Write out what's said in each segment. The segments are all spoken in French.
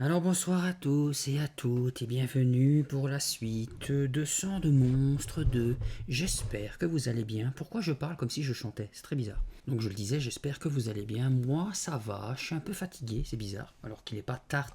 Alors bonsoir à tous et à toutes et bienvenue pour la suite de Sang de Monstre 2. J'espère que vous allez bien. Pourquoi je parle comme si je chantais? C'est très bizarre. Donc je le disais, j'espère que vous allez bien. Moi ça va, je suis un peu fatigué, c'est bizarre. Alors qu'il n'est pas tard,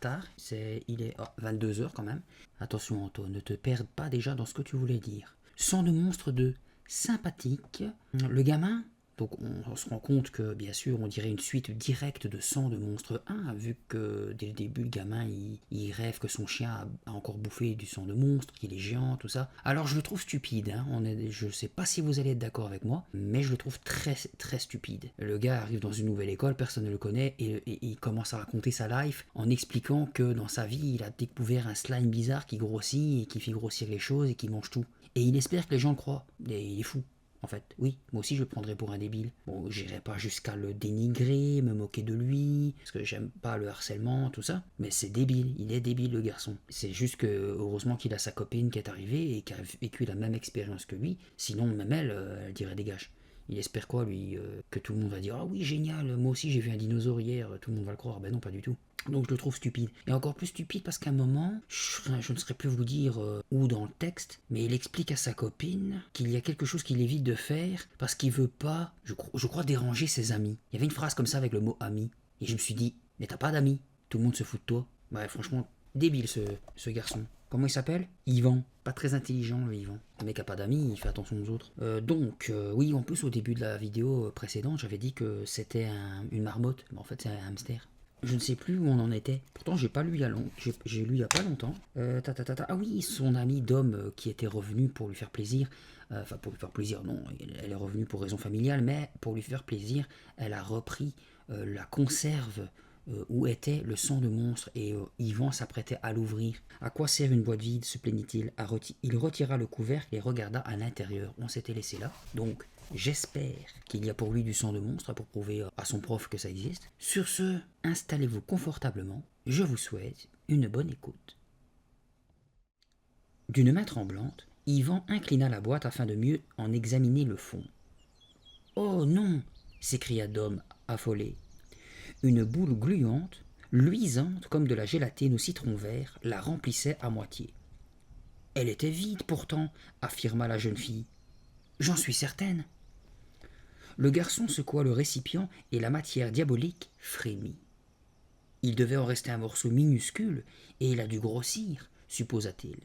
il est 22 heures quand même. Attention Anto, ne te perds pas déjà dans ce que tu voulais dire. Sang de Monstre 2, sympathique. Le gamin, donc on se rend compte que bien sûr on dirait une suite directe de Sang de Monstre 1, vu que dès le début le gamin il rêve que son chien a encore bouffé du sang de monstre, qu'il est géant, tout ça. Alors je le trouve stupide, hein. Je sais pas si vous allez être d'accord avec moi, mais je le trouve très très stupide. Le gars arrive dans une nouvelle école, personne ne le connaît, et il commence à raconter sa life en expliquant que dans sa vie il a découvert un slime bizarre qui grossit et qui fait grossir les choses et qui mange tout. Et il espère que les gens le croient. Et il est fou. En fait, oui, moi aussi je le prendrais pour un débile. Bon, j'irai pas jusqu'à le dénigrer, me moquer de lui, parce que j'aime pas le harcèlement, tout ça. Mais c'est débile, il est débile le garçon. C'est juste que, heureusement qu'il a sa copine qui est arrivée et qui a vécu la même expérience que lui. Sinon, même elle, elle dirait dégage. Il espère quoi, lui que tout le monde va dire ah oui, génial, moi aussi j'ai vu un dinosaure hier, tout le monde va le croire. Ben non, pas du tout. Donc je le trouve stupide. Et encore plus stupide parce qu'à un moment, je ne saurais plus vous dire où dans le texte, mais il explique à sa copine qu'il y a quelque chose qu'il évite de faire parce qu'il veut pas, je crois, déranger ses amis. Il y avait une phrase comme ça avec le mot ami. Et je me suis dit, mais t'as pas d'amis, tout le monde se fout de toi. Ouais, franchement, débile ce garçon. Comment il s'appelle? Yvan. Pas très intelligent le Yvan. Le mec a pas d'amis, il fait attention aux autres. Oui, en plus au début de la vidéo précédente, j'avais dit que c'était une marmotte, mais en fait c'est un hamster. Je ne sais plus où on en était. Pourtant, j'ai pas lu il y a j'ai lu il y a pas longtemps. Ah oui, son ami Dom qui était revenu pour lui faire plaisir. Enfin, pour lui faire plaisir, non, elle est revenue pour raison familiale, mais pour lui faire plaisir, elle a repris la conserve où était le sang de monstre et Yvan s'apprêtait à l'ouvrir. À quoi sert une boîte vide, se plaignit-il. Il retira le couvercle et regarda à l'intérieur. On s'était laissé là. Donc, j'espère qu'il y a pour lui du sang de monstre pour prouver à son prof que ça existe. Sur ce, installez-vous confortablement. Je vous souhaite une bonne écoute. D'une main tremblante, Yvan inclina la boîte afin de mieux en examiner le fond. Oh non s'écria Dom, affolé. Une boule gluante, luisante comme de la gélatine au citron vert, la remplissait à moitié. Elle était vide pourtant, affirma la jeune fille. J'en suis certaine. Le garçon secoua le récipient et la matière diabolique frémit. Il devait en rester un morceau minuscule et il a dû grossir, supposa-t-il.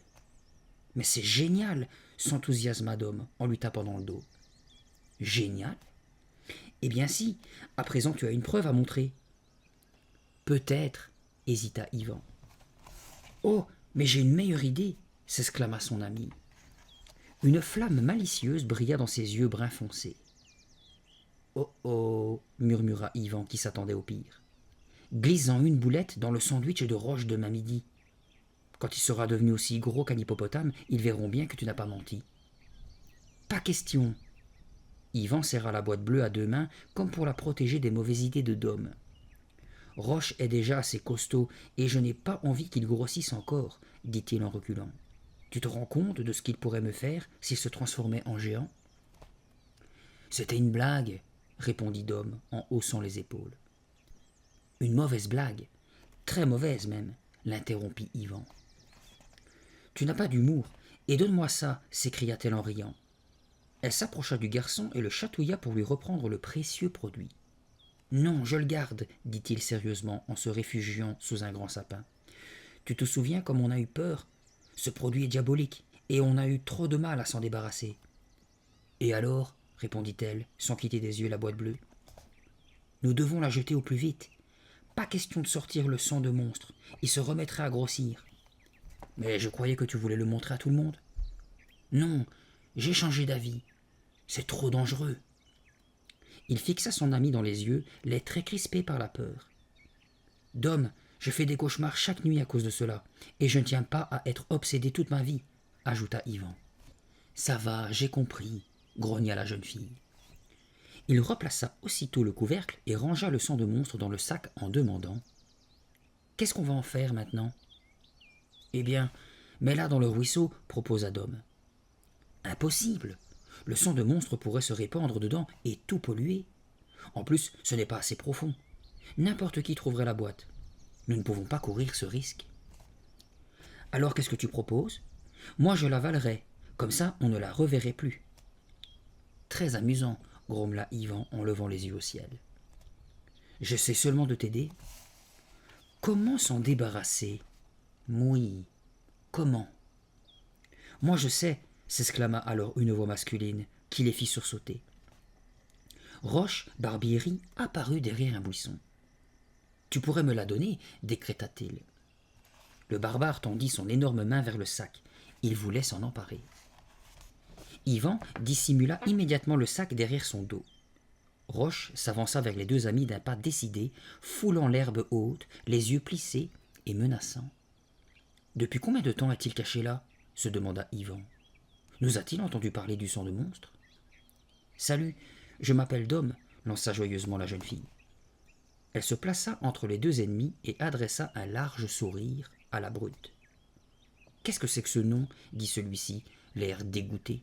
Mais c'est génial, s'enthousiasma Dom en lui tapant dans le dos. Génial? Eh bien si, à présent tu as une preuve à montrer. Peut-être, hésita Yvan. Oh, mais j'ai une meilleure idée, s'exclama son ami. Une flamme malicieuse brilla dans ses yeux bruns foncés. Oh oh, murmura Yvan qui s'attendait au pire. Glisse-en une boulette dans le sandwich de roche de ma midi. Quand il sera devenu aussi gros qu'un hippopotame, ils verront bien que tu n'as pas menti. Pas question. Yvan serra la boîte bleue à deux mains comme pour la protéger des mauvaises idées de Dom. Roche est déjà assez costaud et je n'ai pas envie qu'il grossisse encore, dit-il en reculant. Tu te rends compte de ce qu'il pourrait me faire s'il se transformait en géant? C'était une blague, répondit Dom en haussant les épaules. Une mauvaise blague, très mauvaise même, l'interrompit Yvan. Tu n'as pas d'humour, et donne-moi ça, s'écria-t-elle en riant. Elle s'approcha du garçon et le chatouilla pour lui reprendre le précieux produit. Non, je le garde, dit-il sérieusement en se réfugiant sous un grand sapin. Tu te souviens comme on a eu peur? Ce produit est diabolique, et on a eu trop de mal à s'en débarrasser. Et alors, répondit-elle, sans quitter des yeux la boîte bleue. Nous devons la jeter au plus vite. Pas question de sortir le sang de monstre, il se remettrait à grossir. Mais je croyais que tu voulais le montrer à tout le monde. Non, j'ai changé d'avis. C'est trop dangereux. Il fixa son ami dans les yeux, les traits crispés par la peur. Dom, je fais des cauchemars chaque nuit à cause de cela, et je ne tiens pas à être obsédé toute ma vie, ajouta Yvan. Ça va, j'ai compris, grogna la jeune fille. Il replaça aussitôt le couvercle et rangea le sang de monstre dans le sac en demandant « Qu'est-ce qu'on va en faire maintenant ?»« Eh bien, mets-la dans le ruisseau, proposa Dom. « Impossible. Le sang de monstre pourrait se répandre dedans et tout polluer. En plus, ce n'est pas assez profond. N'importe qui trouverait la boîte. Nous ne pouvons pas courir ce risque. Alors qu'est-ce que tu proposes? Moi je l'avalerai, comme ça on ne la reverrait plus. Très amusant, grommela Yvan en levant les yeux au ciel. J'essaie seulement de t'aider. Comment s'en débarrasser? Oui, comment? Moi je sais, s'exclama alors une voix masculine qui les fit sursauter. Roche Barbieri apparut derrière un buisson. Tu pourrais me la donner, décréta-t-il. Le barbare tendit son énorme main vers le sac. Il voulait s'en emparer. Yvan dissimula immédiatement le sac derrière son dos. Roche s'avança vers les deux amis d'un pas décidé, foulant l'herbe haute, les yeux plissés et menaçants. Depuis combien de temps est-il caché là? Se demanda Yvan. Nous a-t-il entendu parler du sang de monstre? Salut, je m'appelle Dom, lança joyeusement la jeune fille. Elle se plaça entre les deux ennemis et adressa un large sourire à la brute. Qu'est-ce que c'est que ce nom? Dit celui-ci, l'air dégoûté.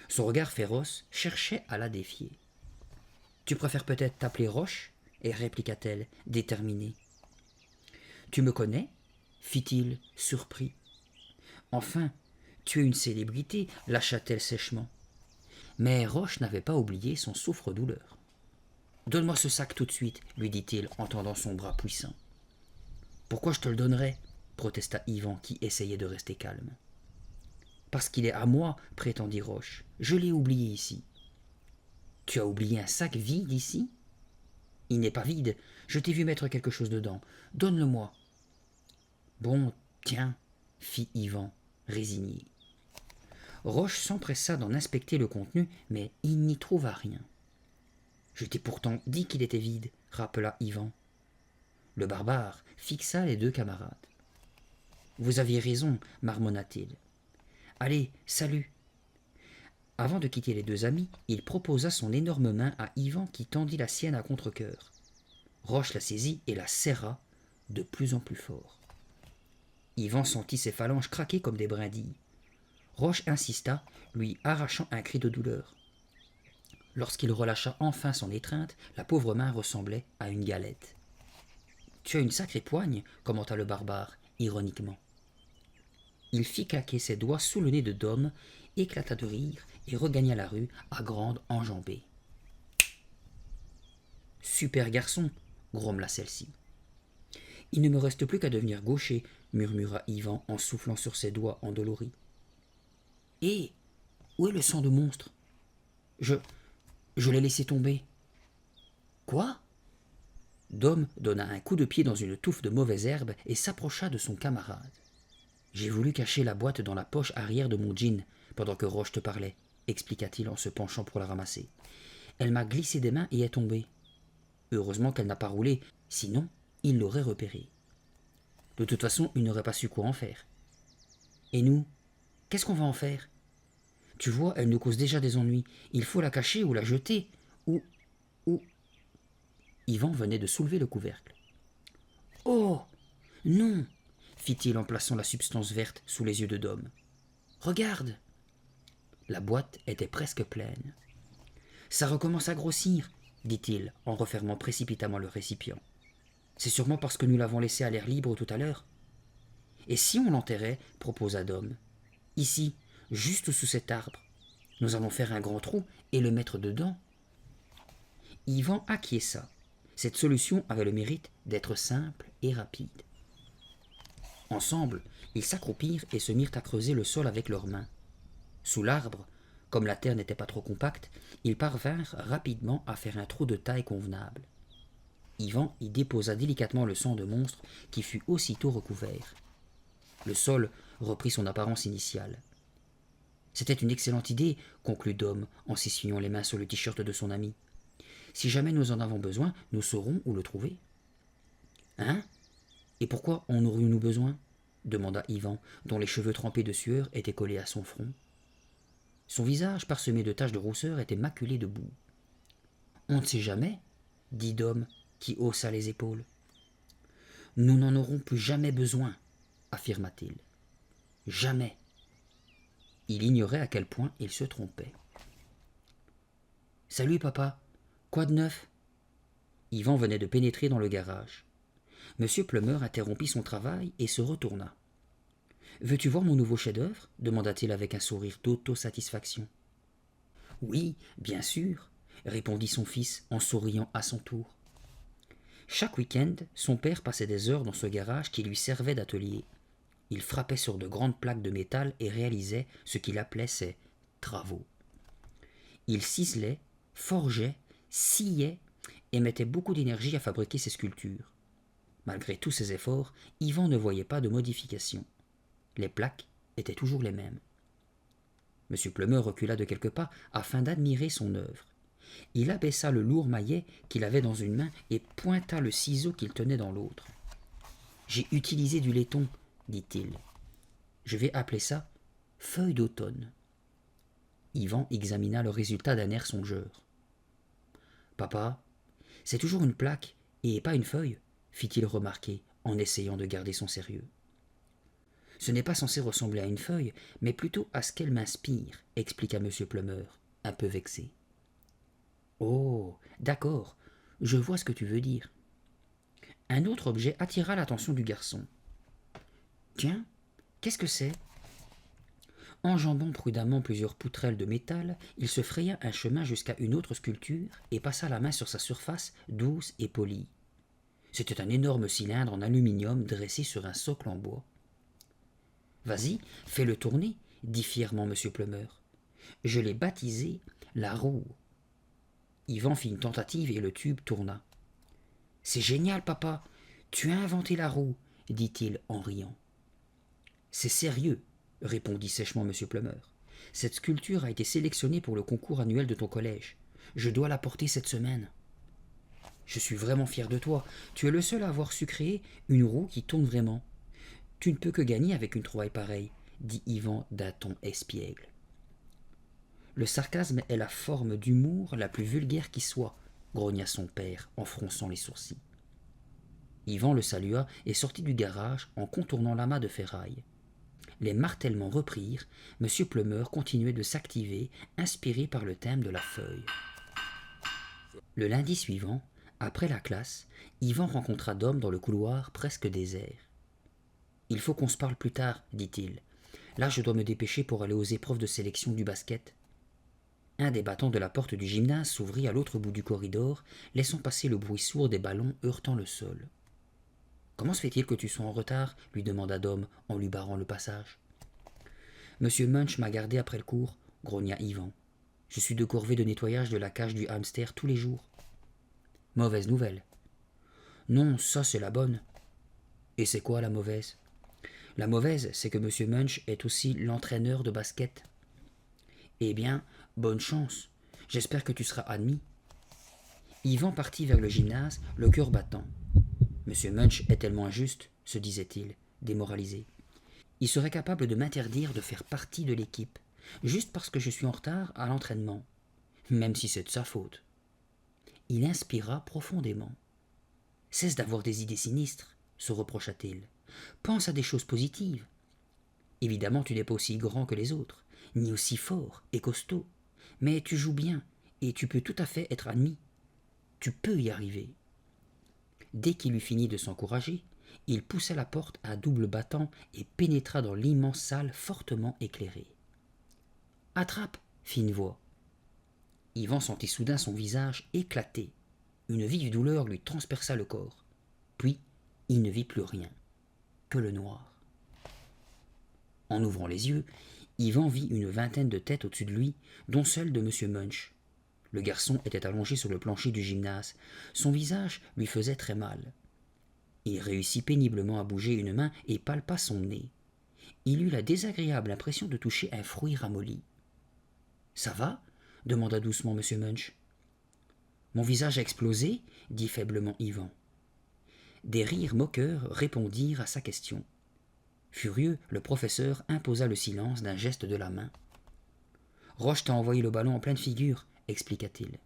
Son regard féroce cherchait à la défier. Tu préfères peut-être t'appeler Roche? Et répliqua-t-elle, déterminée. Tu me connais? Fit-il, surpris. Enfin, tu es une célébrité, lâcha-t-elle sèchement. Mais Roche n'avait pas oublié son souffre-douleur. Donne-moi ce sac tout de suite, lui dit-il en tendant son bras puissant. Pourquoi je te le donnerais? Protesta Yvan qui essayait de rester calme. Parce qu'il est à moi, prétendit Roche. Je l'ai oublié ici. Tu as oublié un sac vide ici? Il n'est pas vide, je t'ai vu mettre quelque chose dedans. Donne-le-moi. Bon, tiens, fit Yvan, résigné. Roche s'empressa d'en inspecter le contenu, mais il n'y trouva rien. Je t'ai pourtant dit qu'il était vide, rappela Yvan. Le barbare fixa les deux camarades. Vous aviez raison, marmonna-t-il. Allez, salut. Avant de quitter les deux amis, il proposa son énorme main à Yvan qui tendit la sienne à contre-cœur. Roche la saisit et la serra de plus en plus fort. Yvan sentit ses phalanges craquer comme des brindilles. Roche insista, lui arrachant un cri de douleur. Lorsqu'il relâcha enfin son étreinte, la pauvre main ressemblait à une galette. « Tu as une sacrée poigne, commenta le barbare, ironiquement. Il fit claquer ses doigts sous le nez de Dom, éclata de rire et regagna la rue à grande enjambée. « Super garçon, grommela celle-ci. Il ne me reste plus qu'à devenir gaucher, murmura Yvan en soufflant sur ses doigts endoloris. Et où est le sang de monstre? Je l'ai laissé tomber. Quoi? Dom donna un coup de pied dans une touffe de mauvaises herbes et s'approcha de son camarade. J'ai voulu cacher la boîte dans la poche arrière de mon jean pendant que Roche te parlait, expliqua-t-il en se penchant pour la ramasser. Elle m'a glissé des mains et est tombée. Heureusement qu'elle n'a pas roulé, sinon il l'aurait repérée. De toute façon, il n'aurait pas su quoi en faire. Et nous, qu'est-ce qu'on va en faire? Tu vois, elle nous cause déjà des ennuis. Il faut la cacher ou la jeter, ou... Yvan venait de soulever le couvercle. « Oh, non !» fit-il en plaçant la substance verte sous les yeux de Dom. « Regarde !» La boîte était presque pleine. « Ça recommence à grossir, » dit-il en refermant précipitamment le récipient. « C'est sûrement parce que nous l'avons laissé à l'air libre tout à l'heure. »« Et si on l'enterrait ?» proposa Dom. « Ici, juste sous cet arbre. Nous allons faire un grand trou et le mettre dedans. » Yvan acquiesça. Cette solution avait le mérite d'être simple et rapide. Ensemble, ils s'accroupirent et se mirent à creuser le sol avec leurs mains. Sous l'arbre, comme la terre n'était pas trop compacte, ils parvinrent rapidement à faire un trou de taille convenable. Yvan y déposa délicatement le sang de monstre qui fut aussitôt recouvert. Le sol reprit son apparence initiale. « C'était une excellente idée, » conclut Dom en s'essuyant les mains sur le t-shirt de son ami. « Si jamais nous en avons besoin, nous saurons où le trouver. »« Hein? Et pourquoi en aurions-nous besoin ?» demanda Yvan, dont les cheveux trempés de sueur étaient collés à son front. Son visage, parsemé de taches de rousseur, était maculé de boue. « On ne sait jamais, » dit Dom, qui haussa les épaules. « Nous n'en aurons plus jamais besoin, » affirma-t-il. « Jamais. » Il ignorait à quel point il se trompait. « Salut, papa. Quoi de neuf ?» Yvan venait de pénétrer dans le garage. Monsieur Plummer interrompit son travail et se retourna. « Veux-tu voir mon nouveau chef-d'œuvre » demanda-t-il avec un sourire d'autosatisfaction. « Oui, bien sûr, » répondit son fils en souriant à son tour. Chaque week-end, son père passait des heures dans ce garage qui lui servait d'atelier. Il frappait sur de grandes plaques de métal et réalisait ce qu'il appelait ses travaux. Il ciselait, forgeait, sciait et mettait beaucoup d'énergie à fabriquer ses sculptures. Malgré tous ses efforts, Yvan ne voyait pas de modification. Les plaques étaient toujours les mêmes. M. Plummer recula de quelques pas afin d'admirer son œuvre. Il abaissa le lourd maillet qu'il avait dans une main et pointa le ciseau qu'il tenait dans l'autre. « J'ai utilisé du laiton, dit-il. Je vais appeler ça feuille d'automne. » Yvan examina le résultat d'un air songeur. « Papa, c'est toujours une plaque et pas une feuille, fit-il remarquer en essayant de garder son sérieux. Ce n'est pas censé ressembler à une feuille, mais plutôt à ce qu'elle m'inspire, expliqua M. Plummer, un peu vexé. Oh, d'accord, je vois ce que tu veux dire. Un autre objet attira l'attention du garçon. Tiens, qu'est-ce que c'est ? Enjambant prudemment plusieurs poutrelles de métal, il se fraya un chemin jusqu'à une autre sculpture et passa la main sur sa surface douce et polie. C'était un énorme cylindre en aluminium dressé sur un socle en bois. « Vas-y, fais-le tourner, dit fièrement M. Plummer. Je l'ai baptisé la roue. » Yvan fit une tentative et le tube tourna. « C'est génial, papa, tu as inventé la roue, dit-il en riant. « C'est sérieux, répondit sèchement M. Plummer. Cette sculpture a été sélectionnée pour le concours annuel de ton collège. Je dois la porter cette semaine. Je suis vraiment fier de toi. Tu es le seul à avoir su créer une roue qui tourne vraiment. Tu ne peux que gagner avec une trouvaille pareille, dit Yvan d'un ton espiègle. Le sarcasme est la forme d'humour la plus vulgaire qui soit, grogna son père en fronçant les sourcils. Yvan le salua et sortit du garage en contournant l'amas de ferraille. Les martèlements reprirent, M. Plummer continuait de s'activer, inspiré par le thème de la feuille. Le lundi suivant, après la classe, Yvan rencontra Dom dans le couloir presque désert. « Il faut qu'on se parle plus tard, dit-il. Là, je dois me dépêcher pour aller aux épreuves de sélection du basket. » Un des battants de la porte du gymnase s'ouvrit à l'autre bout du corridor, laissant passer le bruit sourd des ballons heurtant le sol. « Comment se fait-il que tu sois en retard ?» lui demanda Dom en lui barrant le passage. « Monsieur Munch m'a gardé après le cours, » grogna Yvan. « Je suis de corvée de nettoyage de la cage du hamster tous les jours. » Mauvaise nouvelle. Non, ça c'est la bonne. Et c'est quoi la mauvaise ? La mauvaise, c'est que M. Munch est aussi l'entraîneur de basket. Eh bien, bonne chance. J'espère que tu seras admis. Yvan partit vers le gymnase, le cœur battant. M. Munch est tellement injuste, se disait-il, démoralisé. Il serait capable de m'interdire de faire partie de l'équipe, juste parce que je suis en retard à l'entraînement, même si c'est de sa faute. Il inspira profondément. « Cesse d'avoir des idées sinistres, » se reprocha-t-il. « Pense à des choses positives. Évidemment, tu n'es pas aussi grand que les autres, ni aussi fort et costaud, mais tu joues bien et tu peux tout à fait être admis. Tu peux y arriver. » Dès qu'il eut fini de s'encourager, il poussa la porte à double battant et pénétra dans l'immense salle fortement éclairée. « Attrape !» fit une voix. Yvan sentit soudain son visage éclater. Une vive douleur lui transperça le corps. Puis, il ne vit plus rien, que le noir. En ouvrant les yeux, Yvan vit une vingtaine de têtes au-dessus de lui, dont celle de M. Munch. Le garçon était allongé sur le plancher du gymnase. Son visage lui faisait très mal. Il réussit péniblement à bouger une main et palpa son nez. Il eut la désagréable impression de toucher un fruit ramolli. « Ça va ?» demanda doucement M. Munch. « Mon visage a explosé ?» dit faiblement Yvan. Des rires moqueurs répondirent à sa question. Furieux, le professeur imposa le silence d'un geste de la main. « Roche t'a envoyé le ballon en pleine figure, » expliqua-t-il.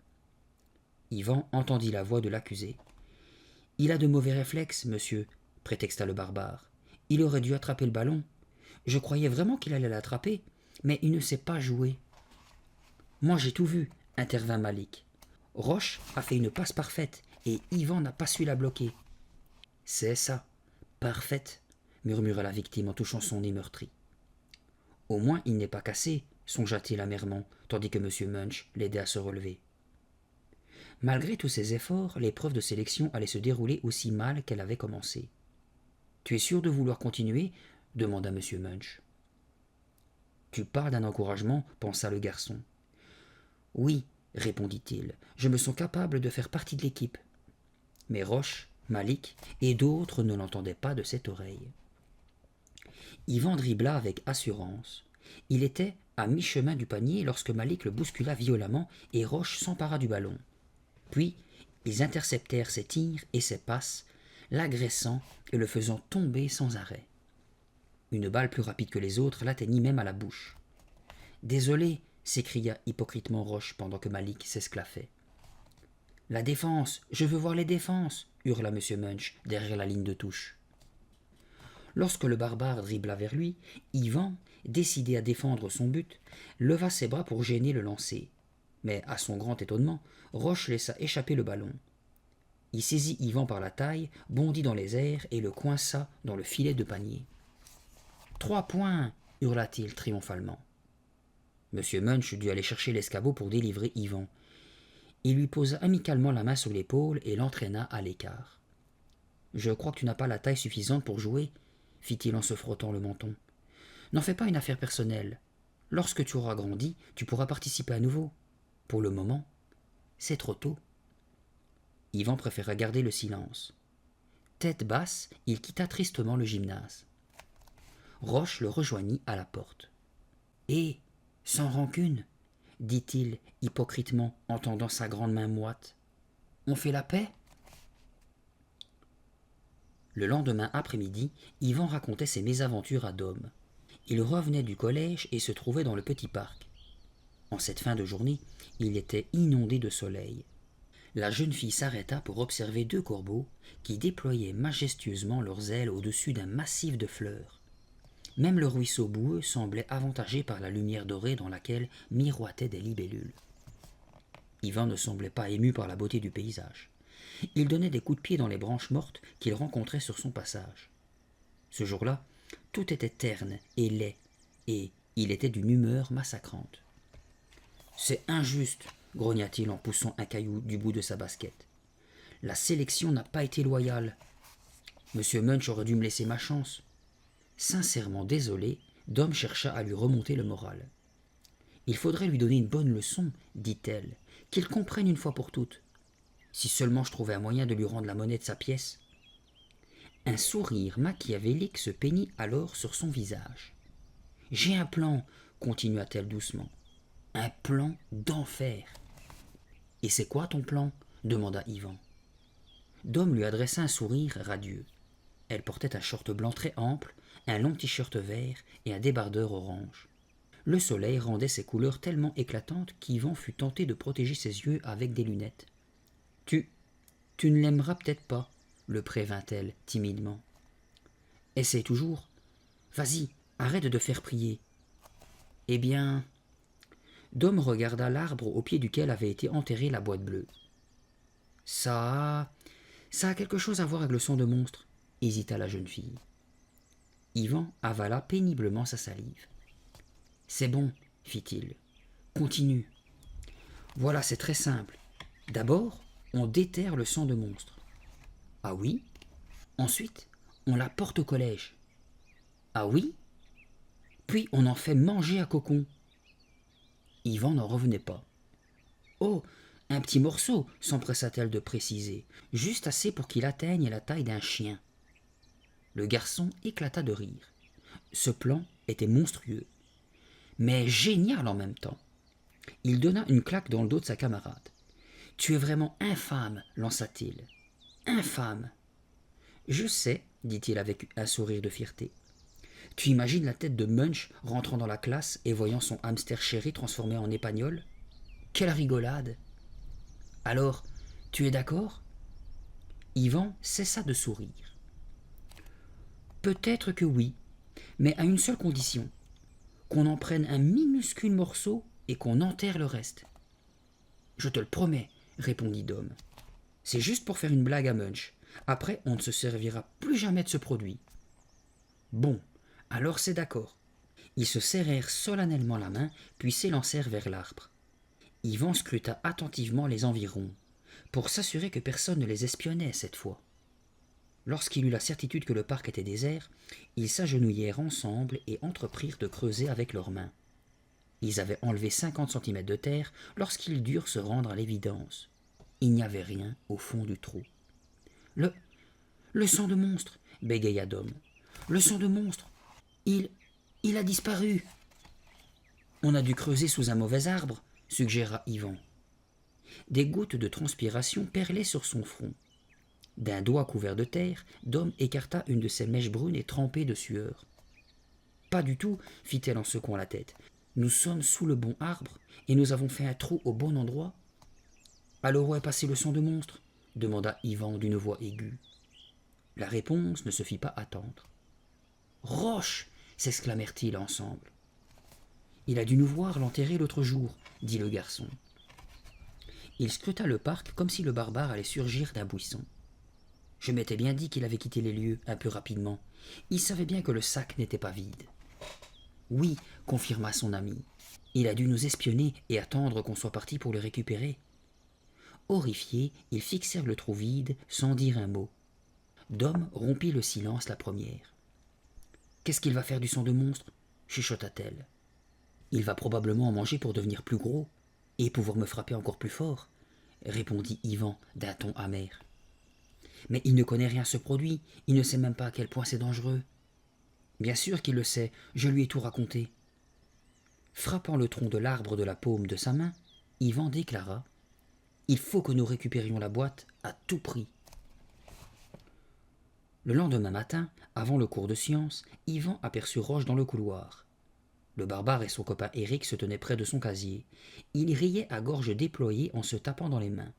Yvan entendit la voix de l'accusé. « Il a de mauvais réflexes, monsieur, » prétexta le barbare. « Il aurait dû attraper le ballon. Je croyais vraiment qu'il allait l'attraper, mais il ne sait pas jouer. » « Moi j'ai tout vu, » intervint Malik. « Roche a fait une passe parfaite et Yvan n'a pas su la bloquer. » C'est ça. Parfaite, murmura la victime en touchant son nez meurtri. Au moins il n'est pas cassé, songea-t-il amèrement, tandis que M. Munch l'aidait à se relever. Malgré tous ses efforts, l'épreuve de sélection allait se dérouler aussi mal qu'elle avait commencé. Tu es sûr de vouloir continuer demanda M. Munch. Tu parles d'un encouragement, pensa le garçon. Oui, répondit-il, je me sens capable de faire partie de l'équipe. Mais Roche, Malik et d'autres ne l'entendaient pas de cette oreille. Yvan dribbla avec assurance. Il était à mi-chemin du panier lorsque Malik le bouscula violemment et Roche s'empara du ballon. Puis ils interceptèrent ses tirs et ses passes, l'agressant et le faisant tomber sans arrêt. Une balle plus rapide que les autres l'atteignit même à la bouche. « Désolé !» s'écria hypocritement Roche pendant que Malik s'esclaffait. « La défense, je veux voir les défenses !» hurla M. Munch derrière la ligne de touche. Lorsque le barbare dribbla vers lui, Yvan, décidé à défendre son but, leva ses bras pour gêner le lancer. Mais, à son grand étonnement, Roche laissa échapper le ballon. Il saisit Yvan par la taille, bondit dans les airs et le coinça dans le filet de panier. « 3 points !» hurla-t-il triomphalement. M. Munch dut aller chercher l'escabeau pour délivrer Yvan. Il lui posa amicalement la main sur l'épaule et l'entraîna à l'écart. « Je crois que tu n'as pas la taille suffisante pour jouer, » fit-il en se frottant le menton. « N'en fais pas une affaire personnelle. Lorsque tu auras grandi, tu pourras participer à nouveau. Pour le moment, c'est trop tôt. » Yvan préféra garder le silence. Tête basse, il quitta tristement le gymnase. Roche le rejoignit à la porte. « Et, sans rancune, dit-il hypocritement en tendant sa grande main moite, on fait la paix ?» Le lendemain après-midi, Yvan racontait ses mésaventures à Dom. Il revenait du collège et se trouvait dans le petit parc. En cette fin de journée, il était inondé de soleil. La jeune fille s'arrêta pour observer 2 corbeaux qui déployaient majestueusement leurs ailes au-dessus d'un massif de fleurs. Même le ruisseau boueux semblait avantagé par la lumière dorée dans laquelle miroitaient des libellules. Yvan ne semblait pas ému par la beauté du paysage. Il donnait des coups de pied dans les branches mortes qu'il rencontrait sur son passage. Ce jour-là, tout était terne et laid, et il était d'une humeur massacrante. « C'est injuste !» grogna-t-il en poussant un caillou du bout de sa basket. « La sélection n'a pas été loyale. Monsieur Munch aurait dû me laisser ma chance. » Sincèrement désolé, Dom chercha à lui remonter le moral. « Il faudrait lui donner une bonne leçon, dit-elle, qu'il comprenne une fois pour toutes. Si seulement je trouvais un moyen de lui rendre la monnaie de sa pièce. » Un sourire machiavélique se peignit alors sur son visage. « J'ai un plan, continua-t-elle doucement. Un plan d'enfer. »« Et c'est quoi ton plan ?» demanda Yvan. Dom lui adressa un sourire radieux. Elle portait un short blanc très ample, un long t-shirt vert et un débardeur orange. Le soleil rendait ses couleurs tellement éclatantes qu'Yvan fut tenté de protéger ses yeux avec des lunettes. « Tu ne l'aimeras peut-être pas, » le prévint-elle timidement. « Essaie toujours. Vas-y, arrête de faire prier. »« Eh bien... » Dom regarda l'arbre au pied duquel avait été enterrée la boîte bleue. « Ça a quelque chose à voir avec le sang de monstre, » hésita la jeune fille. Yvan avala péniblement sa salive. « C'est bon, » fit-il. « Continue. Voilà, c'est très simple. D'abord, on déterre le sang de monstre. Ah oui. Ensuite, on la porte au collège. Ah oui. Puis on en fait manger à Cocon. » Yvan n'en revenait pas. « Oh, un petit morceau, s'empressa-t-elle de préciser, juste assez pour qu'il atteigne la taille d'un chien. » Le garçon éclata de rire. Ce plan était monstrueux, mais génial en même temps. Il donna une claque dans le dos de sa camarade. « Tu es vraiment infâme, lança-t-il. « Infâme !»« Je sais, dit-il avec un sourire de fierté. Tu imagines la tête de Munch rentrant dans la classe et voyant son hamster chéri transformé en épagnole? Quelle rigolade! Alors, tu es d'accord ?» Yvan cessa de sourire. « Peut-être que oui, mais à une seule condition, qu'on en prenne un minuscule morceau et qu'on enterre le reste. »« Je te le promets, répondit Dom. C'est juste pour faire une blague à Munch. Après, on ne se servira plus jamais de ce produit. Bon, alors c'est d'accord. Ils se serrèrent solennellement la main, puis s'élancèrent vers l'arbre. Yvan scruta attentivement les environs, pour s'assurer que personne ne les espionnait cette fois. Lorsqu'il eut la certitude que le parc était désert, ils s'agenouillèrent ensemble et entreprirent de creuser avec leurs mains. Ils avaient enlevé 50 centimètres de terre lorsqu'ils durent se rendre à l'évidence. Il n'y avait rien au fond du trou. Le sang de monstre, bégaya Dom. Le sang de monstre. Il a disparu. On a dû creuser sous un mauvais arbre, suggéra Yvan. Des gouttes de transpiration perlaient sur son front. D'un doigt couvert de terre, Dom écarta une de ses mèches brunes et trempées de sueur. Pas du tout, fit-elle en secouant la tête. Nous sommes sous le bon arbre, et nous avons fait un trou au bon endroit. Alors où est passé le sang de monstre demanda Yvan d'une voix aiguë. La réponse ne se fit pas attendre. Roche s'exclamèrent-ils ensemble. Il a dû nous voir l'enterrer l'autre jour, dit le garçon. Il scruta le parc comme si le barbare allait surgir d'un buisson. Je m'étais bien dit qu'il avait quitté les lieux un peu rapidement. Il savait bien que le sac n'était pas vide. Oui, confirma son ami. Il a dû nous espionner et attendre qu'on soit parti pour le récupérer. Horrifiés, ils fixèrent le trou vide sans dire un mot. Dom rompit le silence la première. Qu'est-ce qu'il va faire du sang de monstre chuchota-t-elle. Il va probablement en manger pour devenir plus gros et pouvoir me frapper encore plus fort, répondit Yvan d'un ton amer. Mais il ne connaît rien à ce produit, il ne sait même pas à quel point c'est dangereux. Bien sûr qu'il le sait, je lui ai tout raconté. Frappant le tronc de l'arbre de la paume de sa main, Yvan déclara « Il faut que nous récupérions la boîte à tout prix. » Le lendemain matin, avant le cours de sciences, Yvan aperçut Roche dans le couloir. Le barbare et son copain Éric se tenaient près de son casier. Ils riaient à gorge déployée en se tapant dans les mains.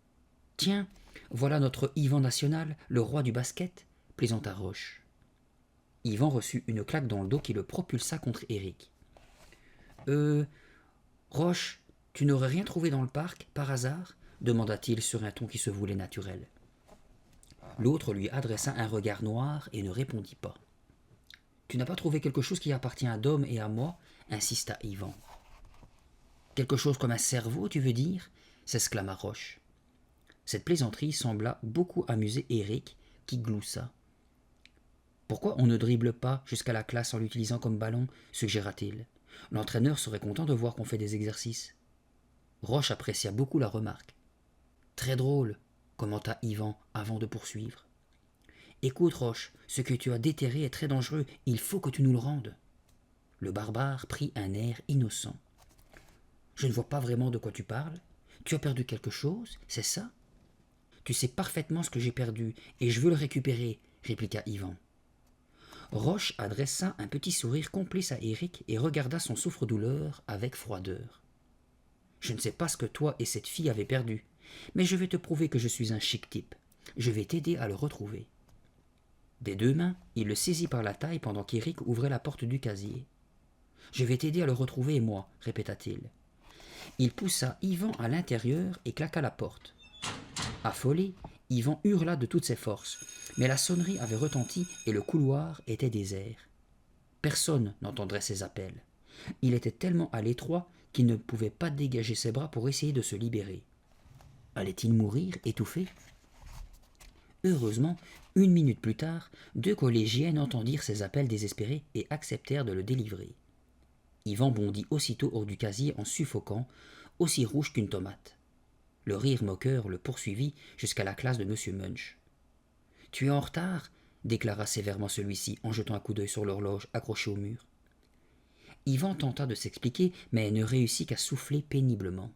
« Tiens, voilà notre Yvan national, le roi du basket, plaisanta Roche. Yvan reçut une claque dans le dos qui le propulsa contre Éric. Roche, tu n'aurais rien trouvé dans le parc, par hasard demanda-t-il sur un ton qui se voulait naturel. L'autre lui adressa un regard noir et ne répondit pas. Tu n'as pas trouvé quelque chose qui appartient à Dom et à moi insista Yvan. Quelque chose comme un cerveau, tu veux dire s'exclama Roche. Cette plaisanterie sembla beaucoup amuser Éric, qui gloussa. Pourquoi on ne dribble pas jusqu'à la classe en l'utilisant comme ballon suggéra-t-il. L'entraîneur serait content de voir qu'on fait des exercices. Roche apprécia beaucoup la remarque. Très drôle, commenta Yvan avant de poursuivre. Écoute, Roche, ce que tu as déterré est très dangereux, il faut que tu nous le rendes. Le barbare prit un air innocent. Je ne vois pas vraiment de quoi tu parles. Tu as perdu quelque chose, c'est ça? Tu sais parfaitement ce que j'ai perdu, et je veux le récupérer, répliqua Yvan. Roche adressa un petit sourire complice à Éric et regarda son souffre-douleur avec froideur. Je ne sais pas ce que toi et cette fille avez perdu, mais je vais te prouver que je suis un chic type. Je vais t'aider à le retrouver. Des deux mains, il le saisit par la taille pendant qu'Éric ouvrait la porte du casier. Je vais t'aider à le retrouver, moi, répéta-t-il. Il poussa Yvan à l'intérieur et claqua la porte. Affolé, Yvan hurla de toutes ses forces, mais la sonnerie avait retenti et le couloir était désert. Personne n'entendrait ses appels. Il était tellement à l'étroit qu'il ne pouvait pas dégager ses bras pour essayer de se libérer. Allait-il mourir, étouffé? Heureusement, 1 minute plus tard, 2 collégiennes entendirent ses appels désespérés et acceptèrent de le délivrer. Yvan bondit aussitôt hors du casier en suffoquant, aussi rouge qu'une tomate. Le rire moqueur le poursuivit jusqu'à la classe de M. Munch. « Tu es en retard » déclara sévèrement celui-ci en jetant un coup d'œil sur l'horloge accrochée au mur. Yvan tenta de s'expliquer, mais ne réussit qu'à souffler péniblement.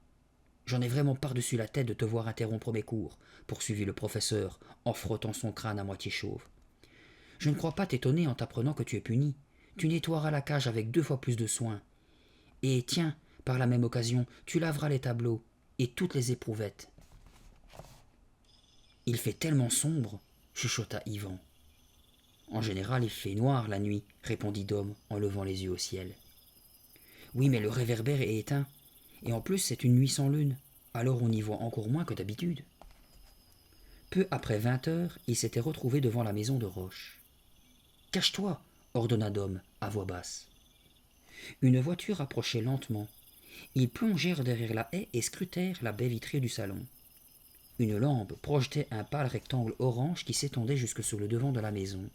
« J'en ai vraiment par-dessus la tête de te voir interrompre mes cours, » poursuivit le professeur en frottant son crâne à moitié chauve. « Je ne crois pas t'étonner en t'apprenant que tu es puni. Tu nettoieras la cage avec 2 fois plus de soin. Et tiens, par la même occasion, tu laveras les tableaux et toutes les éprouvettes. »« Il fait tellement sombre, » chuchota Yvan. « En général, il fait noir la nuit, » répondit Dom en levant les yeux au ciel. « Oui, mais le réverbère est éteint, et en plus c'est une nuit sans lune, alors on y voit encore moins que d'habitude. » Peu après 20 heures, il s'était retrouvé devant la maison de Roche. « Cache-toi » ordonna Dom à voix basse. Une voiture approchait lentement. Ils plongèrent derrière la haie et scrutèrent la baie vitrée du salon. Une lampe projetait un pâle rectangle orange qui s'étendait jusque sur le devant de la maison.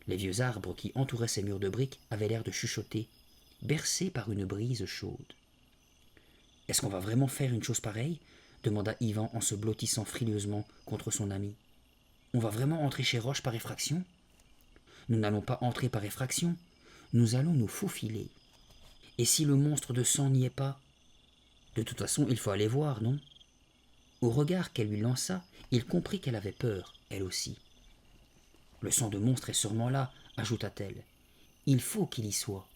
Les vieux arbres qui entouraient ces murs de briques avaient l'air de chuchoter, bercés par une brise chaude. « Est-ce qu'on va vraiment faire une chose pareille ?» demanda Yvan en se blottissant frileusement contre son ami. « On va vraiment entrer chez Roche par effraction ?»« Nous n'allons pas entrer par effraction, nous allons nous faufiler. Et si le monstre de sang n'y est pas ? De toute façon, il faut aller voir, non ?» Au regard qu'elle lui lança, il comprit qu'elle avait peur, elle aussi. « Le sang de monstre est sûrement là, » ajouta-t-elle. « Il faut qu'il y soit. »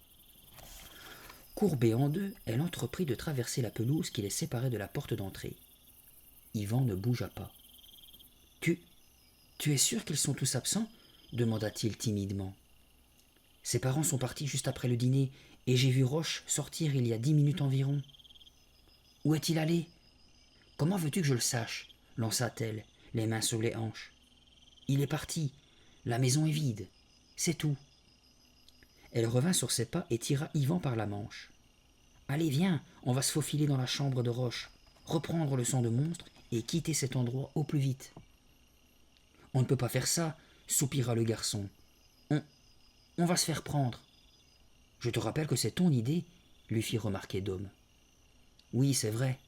Courbée en deux, elle entreprit de traverser la pelouse qui les séparait de la porte d'entrée. Yvan ne bougea pas. « Tu es sûr qu'ils sont tous absents ?» demanda-t-il timidement. « Ses parents sont partis juste après le dîner, et j'ai vu Roche sortir il y a 10 minutes environ. »« Où est-il allé ?»« Comment veux-tu que je le sache ?» lança-t-elle, les mains sur les hanches. « Il est parti. La maison est vide. C'est tout. » Elle revint sur ses pas et tira Yvan par la manche. « Allez, viens, on va se faufiler dans la chambre de Roche, reprendre le sang de monstre et quitter cet endroit au plus vite. »« On ne peut pas faire ça, » soupira le garçon. « On va se faire prendre. »« Je te rappelle que c'est ton idée, » lui fit remarquer Dom. « Oui, c'est vrai. »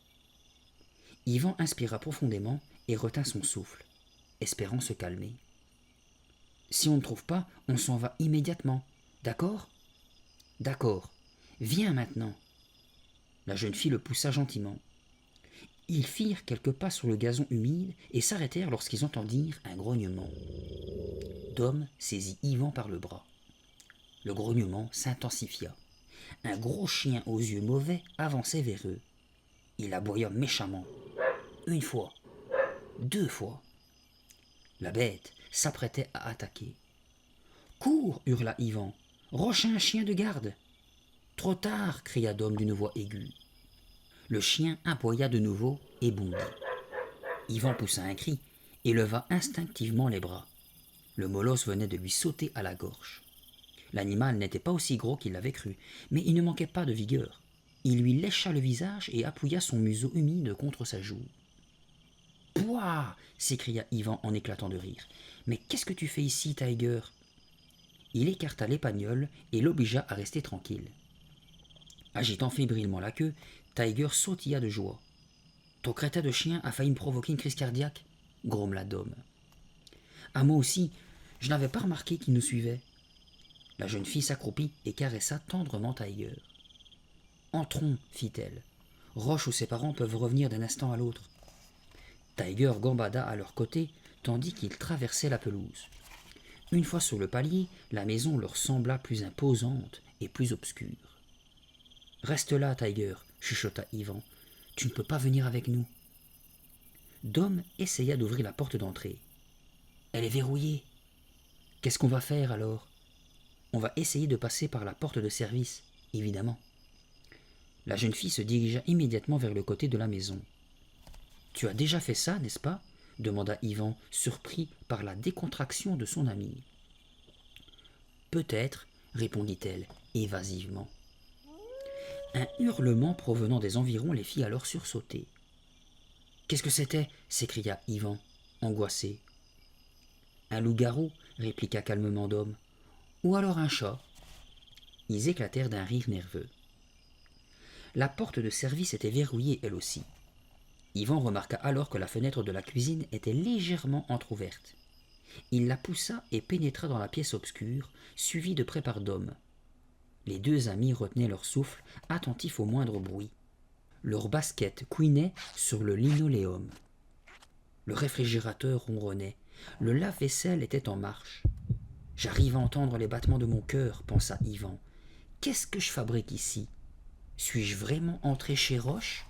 Yvan inspira profondément et retint son souffle, espérant se calmer. « Si on ne trouve pas, on s'en va immédiatement. D'accord ? » ?»« D'accord. Viens maintenant. » La jeune fille le poussa gentiment. Ils firent quelques pas sur le gazon humide et s'arrêtèrent lorsqu'ils entendirent un grognement. Dom saisit Yvan par le bras. Le grognement s'intensifia. Un gros chien aux yeux mauvais avançait vers eux. Il aboya méchamment. 1 fois, 2 fois. La bête s'apprêtait à attaquer. « Cours !» hurla Yvan. « Roche a un chien de garde !»« Trop tard !» cria Dom d'une voix aiguë. Le chien aboya de nouveau et bondit. Yvan poussa un cri et leva instinctivement les bras. Le molosse venait de lui sauter à la gorge. L'animal n'était pas aussi gros qu'il l'avait cru, mais il ne manquait pas de vigueur. Il lui lécha le visage et appuya son museau humide contre sa joue. « Pouah !» s'écria Yvan en éclatant de rire. « Mais qu'est-ce que tu fais ici, Tiger ?» Il écarta l'épagnole et l'obligea à rester tranquille. Agitant fébrilement la queue, Tiger sautilla de joie. « Ton crétin de chien a failli me provoquer une crise cardiaque » grommela Dom. « Ah, moi aussi, je n'avais pas remarqué qu'il nous suivait. » La jeune fille s'accroupit et caressa tendrement Tiger. « Entrons, fit-elle. Roche ou ses parents peuvent revenir d'un instant à l'autre. » Tiger gambada à leur côté tandis qu'ils traversaient la pelouse. Une fois sur le palier, la maison leur sembla plus imposante et plus obscure. « Reste là, Tiger, » chuchota Yvan. « Tu ne peux pas venir avec nous. » Dom essaya d'ouvrir la porte d'entrée. « Elle est verrouillée. »« Qu'est-ce qu'on va faire alors ?»« On va essayer de passer par la porte de service, évidemment. » La jeune fille se dirigea immédiatement vers le côté de la maison. « Tu as déjà fait ça, n'est-ce pas ?» demanda Yvan, surpris par la décontraction de son amie. « Peut-être, » répondit-elle évasivement. Un hurlement provenant des environs les fit alors sursauter. « Qu'est-ce que c'était » s'écria Yvan, angoissé. « Un loup-garou, » répliqua calmement Dom. « Ou alors un chat. » Ils éclatèrent d'un rire nerveux. La porte de service était verrouillée elle aussi. Yvan remarqua alors que la fenêtre de la cuisine était légèrement entr'ouverte. Il la poussa et pénétra dans la pièce obscure, suivi de près par Dom. Les deux amis retenaient leur souffle, attentifs au moindre bruit. Leurs baskets couinaient sur le linoléum. Le réfrigérateur ronronnait. Le lave-vaisselle était en marche. « J'arrive à entendre les battements de mon cœur, » pensa Yvan. « Qu'est-ce que je fabrique ici ? Suis-je vraiment entré chez Roche ? »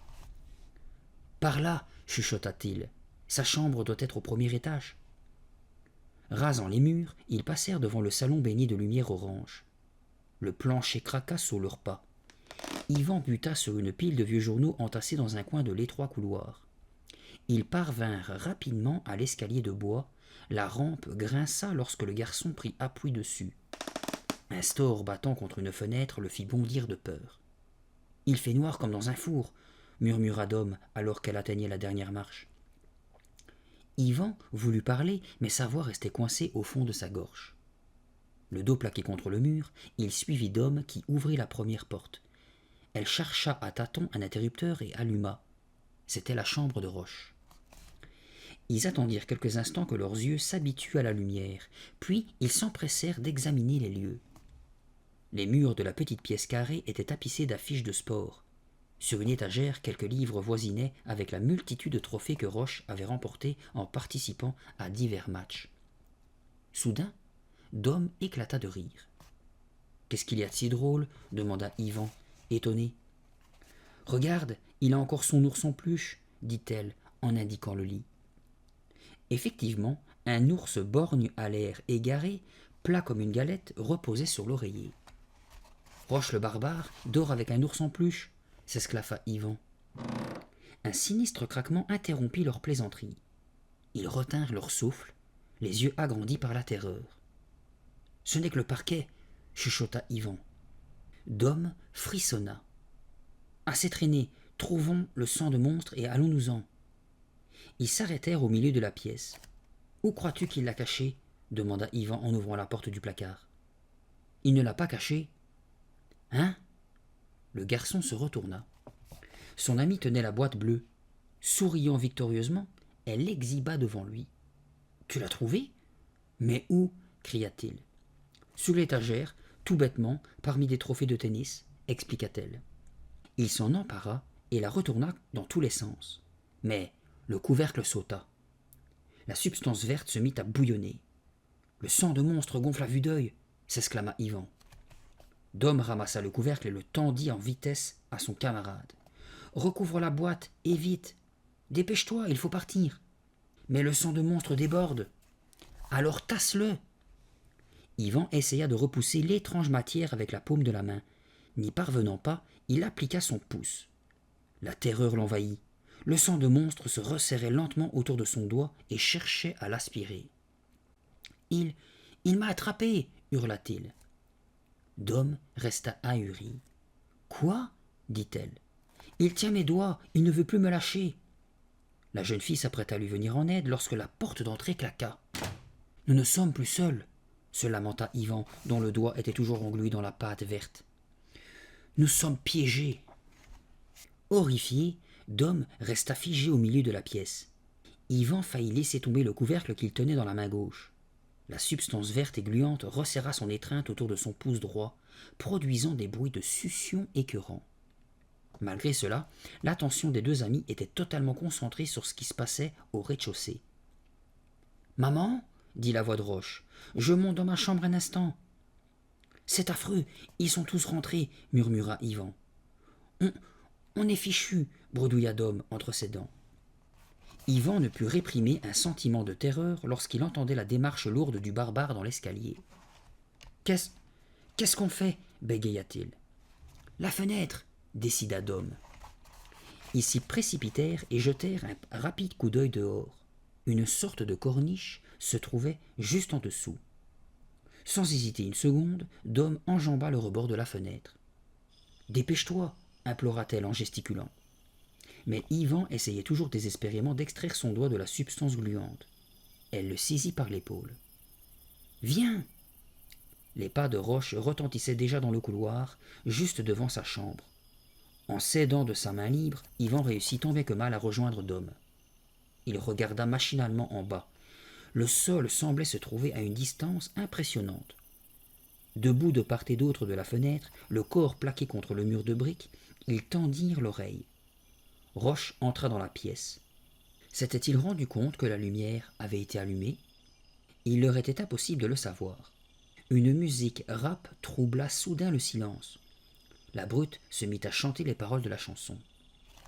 « Par là, » chuchota-t-il. « Sa chambre doit être au premier étage. » Rasant les murs, ils passèrent devant le salon baigné de lumière orange. Le plancher craqua sous leurs pas. Yvan buta sur une pile de vieux journaux entassés dans un coin de l'étroit couloir. Ils parvinrent rapidement à l'escalier de bois. La rampe grinça lorsque le garçon prit appui dessus. Un store battant contre une fenêtre le fit bondir de peur. « Il fait noir comme dans un four », murmura Dom alors qu'elle atteignait la dernière marche. Yvan voulut parler, mais sa voix restait coincée au fond de sa gorge. Le dos plaqué contre le mur, il suivit Dom qui ouvrit la première porte. Elle chercha à tâtons un interrupteur et alluma. C'était la chambre de Roche. Ils attendirent quelques instants que leurs yeux s'habituent à la lumière, puis ils s'empressèrent d'examiner les lieux. Les murs de la petite pièce carrée étaient tapissés d'affiches de sport. Sur une étagère, quelques livres voisinaient avec la multitude de trophées que Roche avait remportés en participant à divers matchs. Soudain, Dom éclata de rire. « Qu'est-ce qu'il y a de si drôle ?» demanda Yvan, étonné. « Regarde, il a encore son ours en peluche, dit-elle en indiquant le lit. Effectivement, un ours borgne à l'air égaré, plat comme une galette, reposait sur l'oreiller. « Roche le barbare dort avec un ours en peluche !» s'esclaffa Yvan. Un sinistre craquement interrompit leur plaisanterie. Ils retinrent leur souffle, les yeux agrandis par la terreur. « Ce n'est que le parquet !» chuchota Yvan. Dom frissonna. « Assez traîné, trouvons le sang de monstre et allons-nous-en. » Ils s'arrêtèrent au milieu de la pièce. « Où crois-tu qu'il l'a caché ?» demanda Yvan en ouvrant la porte du placard. « Il ne l'a pas caché. »« Hein ?» Le garçon se retourna. Son ami tenait la boîte bleue. Souriant victorieusement, elle l'exhiba devant lui. « Tu l'as trouvé ?»« Mais où ?» cria-t-il. « Sous l'étagère, tout bêtement, parmi des trophées de tennis, » expliqua-t-elle. Il s'en empara et la retourna dans tous les sens. Mais le couvercle sauta. La substance verte se mit à bouillonner. « Le sang de monstre gonfle à vue d'œil !» s'exclama Yvan. Dom ramassa le couvercle et le tendit en vitesse à son camarade. « Recouvre la boîte, et vite ! Dépêche-toi, il faut partir !»« Mais le sang de monstre déborde !»« Alors tasse-le !» Yvan essaya de repousser l'étrange matière avec la paume de la main. N'y parvenant pas, il appliqua son pouce. La terreur l'envahit. Le sang de monstre se resserrait lentement autour de son doigt et cherchait à l'aspirer. « Il m'a attrapé !» hurla-t-il. Dom resta ahuri. « Quoi ?» dit-elle. « Il tient mes doigts, il ne veut plus me lâcher. » La jeune fille s'apprêta à lui venir en aide lorsque la porte d'entrée claqua. « Nous ne sommes plus seuls !» se lamenta Yvan, dont le doigt était toujours englué dans la pâte verte. « Nous sommes piégés !» Horrifié, Dom resta figé au milieu de la pièce. Yvan faillit laisser tomber le couvercle qu'il tenait dans la main gauche. La substance verte et gluante resserra son étreinte autour de son pouce droit, produisant des bruits de succion écœurants. Malgré cela, l'attention des deux amis était totalement concentrée sur ce qui se passait au rez-de-chaussée. « Maman ?» dit la voix de Roche. « Je monte dans ma chambre un instant. »« C'est affreux, ils sont tous rentrés, » murmura Yvan. « On est fichus, » bredouilla Dom entre ses dents. Yvan ne put réprimer un sentiment de terreur lorsqu'il entendait la démarche lourde du barbare dans l'escalier. « Qu'est-ce qu'on fait ?» bégaya-t-il. « La fenêtre !» décida Dom. Ils s'y précipitèrent et jetèrent un rapide coup d'œil dehors. Une sorte de corniche se trouvait juste en dessous. Sans hésiter une seconde, Dom enjamba le rebord de la fenêtre. « Dépêche-toi !» implora-t-elle en gesticulant. Mais Yvan essayait toujours désespérément d'extraire son doigt de la substance gluante. Elle le saisit par l'épaule. « Viens !» Les pas de Roche retentissaient déjà dans le couloir, juste devant sa chambre. En s'aidant de sa main libre, Yvan réussit tant bien que mal à rejoindre Dom. Il regarda machinalement en bas. Le sol semblait se trouver à une distance impressionnante. Debout de part et d'autre de la fenêtre, le corps plaqué contre le mur de briques, ils tendirent l'oreille. Roche entra dans la pièce. S'était-il rendu compte que la lumière avait été allumée ? Il leur était impossible de le savoir. Une musique rauque troubla soudain le silence. La brute se mit à chanter les paroles de la chanson.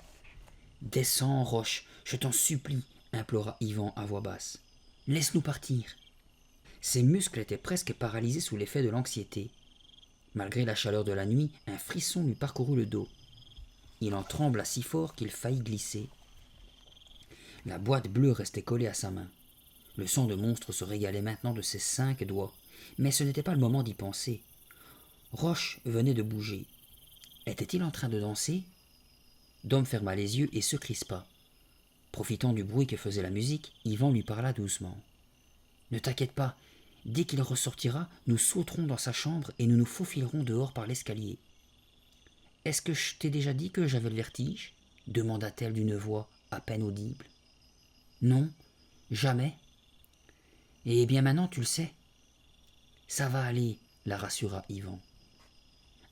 « Descends, Roche, je t'en supplie, » implora Yvan à voix basse. « Laisse-nous partir. » Ses muscles étaient presque paralysés sous l'effet de l'anxiété. Malgré la chaleur de la nuit, un frisson lui parcourut le dos. Il en trembla si fort qu'il faillit glisser. La boîte bleue restait collée à sa main. Le sang de monstre se régalait maintenant de ses 5 doigts, mais ce n'était pas le moment d'y penser. Roche venait de bouger. Était-il en train de danser? Dom ferma les yeux et se crispa. Profitant du bruit que faisait la musique, Yvan lui parla doucement. « Ne t'inquiète pas, dès qu'il ressortira, nous sauterons dans sa chambre et nous nous faufilerons dehors par l'escalier. »« Est-ce que je t'ai déjà dit que j'avais le vertige ?» demanda-t-elle d'une voix à peine audible. « Non, jamais. »« Eh bien maintenant tu le sais. »« Ça va aller, » la rassura Yvan.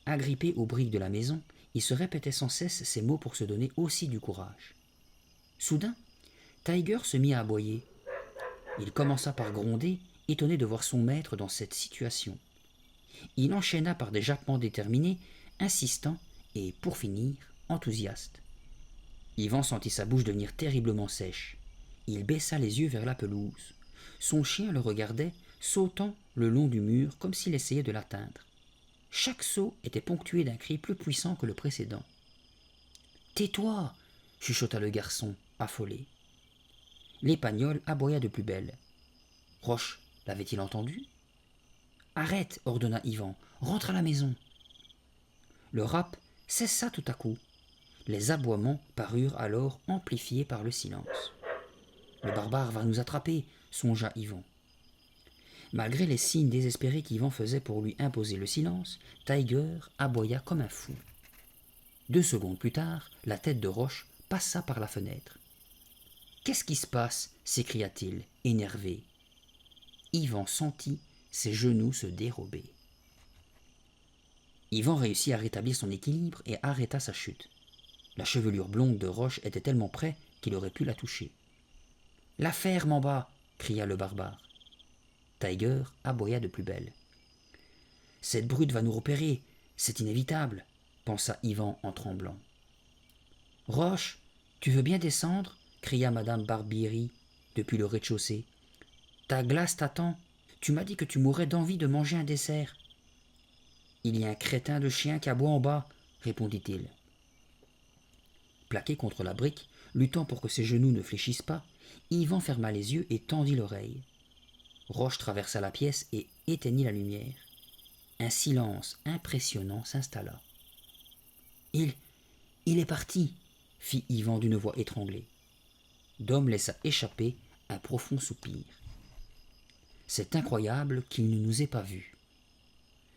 Agrippé aux briques de la maison, il se répétait sans cesse ces mots pour se donner aussi du courage. Soudain, Tiger se mit à aboyer. Il commença par gronder, étonné de voir son maître dans cette situation. Il enchaîna par des jappements déterminés, insistants et, pour finir, enthousiastes. Yvan sentit sa bouche devenir terriblement sèche. Il baissa les yeux vers la pelouse. Son chien le regardait, sautant le long du mur comme s'il essayait de l'atteindre. Chaque saut était ponctué d'un cri plus puissant que le précédent. « Tais-toi » chuchota le garçon, affolé. L'épagnol aboya de plus belle. Roche l'avait-il entendu? « Arrête » ordonna Yvan. « Rentre à la maison. » Le rap cessa tout à coup. Les aboiements parurent alors amplifiés par le silence. « Le barbare va nous attraper » songea Yvan. Malgré les signes désespérés qu'Yvan faisait pour lui imposer le silence, Tiger aboya comme un fou. 2 secondes plus tard, la tête de Roche passa par la fenêtre. « Qu'est-ce qui se passe » s'écria-t-il, énervé. Yvan sentit ses genoux se dérober. Yvan réussit à rétablir son équilibre et arrêta sa chute. La chevelure blonde de Roche était tellement près qu'il aurait pu la toucher. « La ferme en bas » cria le barbare. Tiger aboya de plus belle. « Cette brute va nous repérer, c'est inévitable » pensa Yvan en tremblant. « Roche, tu veux bien descendre » cria madame Barbieri depuis le rez-de-chaussée. « Ta glace t'attend. Tu m'as dit que tu mourrais d'envie de manger un dessert. »« Il y a un crétin de chien qui aboie en bas » répondit-il. Plaqué contre la brique, luttant pour que ses genoux ne fléchissent pas, Yvan ferma les yeux et tendit l'oreille. Roche traversa la pièce et éteignit la lumière. Un silence impressionnant s'installa. « Il est parti » fit Yvan d'une voix étranglée. Dom laissa échapper un profond soupir. « C'est incroyable qu'il ne nous ait pas vus. »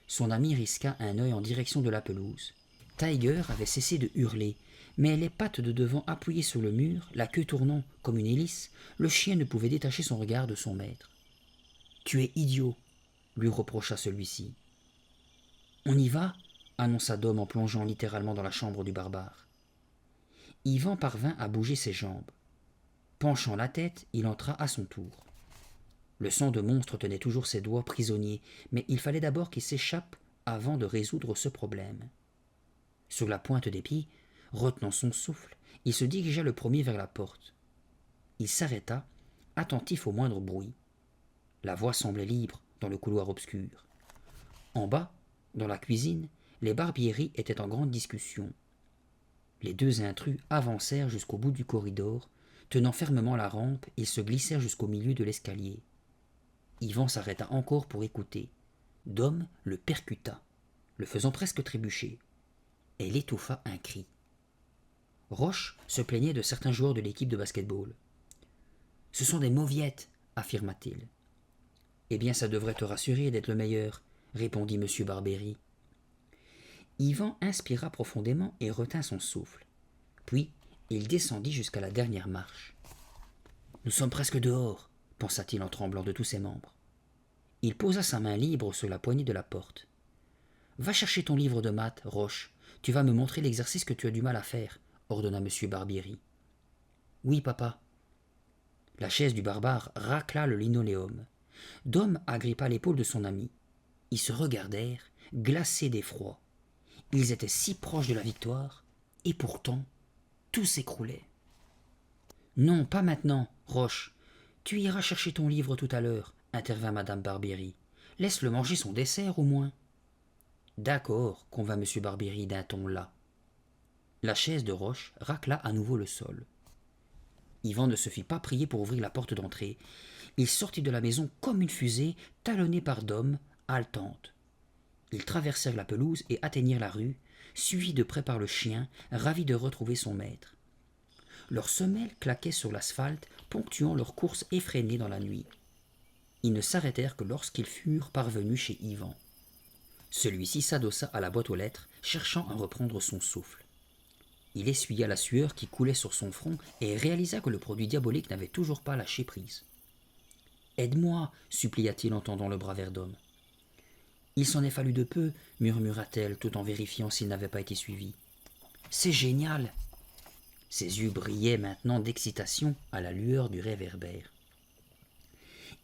Son ami risqua un œil en direction de la pelouse. Tiger avait cessé de hurler, mais les pattes de devant appuyées sur le mur, la queue tournant comme une hélice, le chien ne pouvait détacher son regard de son maître. « Tu es idiot » lui reprocha celui-ci. « On y va » annonça Dom en plongeant littéralement dans la chambre du barbare. Yvan parvint à bouger ses jambes. Penchant la tête, il entra à son tour. Le sang de monstre tenait toujours ses doigts prisonniers, mais il fallait d'abord qu'il s'échappe avant de résoudre ce problème. Sur la pointe des pieds, retenant son souffle, il se dirigea le premier vers la porte. Il s'arrêta, attentif au moindre bruit. La voie semblait libre dans le couloir obscur. En bas, dans la cuisine, les Barbieri étaient en grande discussion. Les 2 intrus avancèrent jusqu'au bout du corridor, tenant fermement la rampe, ils se glissèrent jusqu'au milieu de l'escalier. Yvan s'arrêta encore pour écouter. Dom le percuta, le faisant presque trébucher. Elle étouffa un cri. Roche se plaignait de certains joueurs de l'équipe de basket-ball. « Ce sont des mauviettes » affirma-t-il. « Eh bien, ça devrait te rassurer d'être le meilleur » répondit M. Barbieri. Yvan inspira profondément et retint son souffle. Puis, il descendit jusqu'à la dernière marche. « Nous sommes presque dehors » pensa-t-il en tremblant de tous ses membres. Il posa sa main libre sur la poignée de la porte. « Va chercher ton livre de maths, Roche. Tu vas me montrer l'exercice que tu as du mal à faire, » ordonna M. Barbieri. « Oui, papa. » La chaise du barbare racla le linoléum. Dom agrippa l'épaule de son ami. Ils se regardèrent, glacés d'effroi. Ils étaient si proches de la victoire, et pourtant, tout s'écroulait. « Non, pas maintenant, Roche. Tu iras chercher ton livre tout à l'heure, » intervint madame Barbieri. « Laisse-le manger son dessert, au moins. »« D'accord, » convint M. Barbieri d'un ton las. La chaise de Roche racla à nouveau le sol. Yvan ne se fit pas prier pour ouvrir la porte d'entrée. Il sortit de la maison comme une fusée, talonné par Dom, haletante. Ils traversèrent la pelouse et atteignirent la rue, suivis de près par le chien, ravi de retrouver son maître. Leurs semelles claquaient sur l'asphalte, ponctuant leur course effrénée dans la nuit. Ils ne s'arrêtèrent que lorsqu'ils furent parvenus chez Yvan. Celui-ci s'adossa à la boîte aux lettres, cherchant à reprendre son souffle. Il essuya la sueur qui coulait sur son front et réalisa que le produit diabolique n'avait toujours pas lâché prise. « Aide-moi » supplia-t-il en tendant le bras vers Dom. « Il s'en est fallu de peu » murmura-t-elle tout en vérifiant s'il n'avait pas été suivi. « C'est génial !» Ses yeux brillaient maintenant d'excitation à la lueur du réverbère.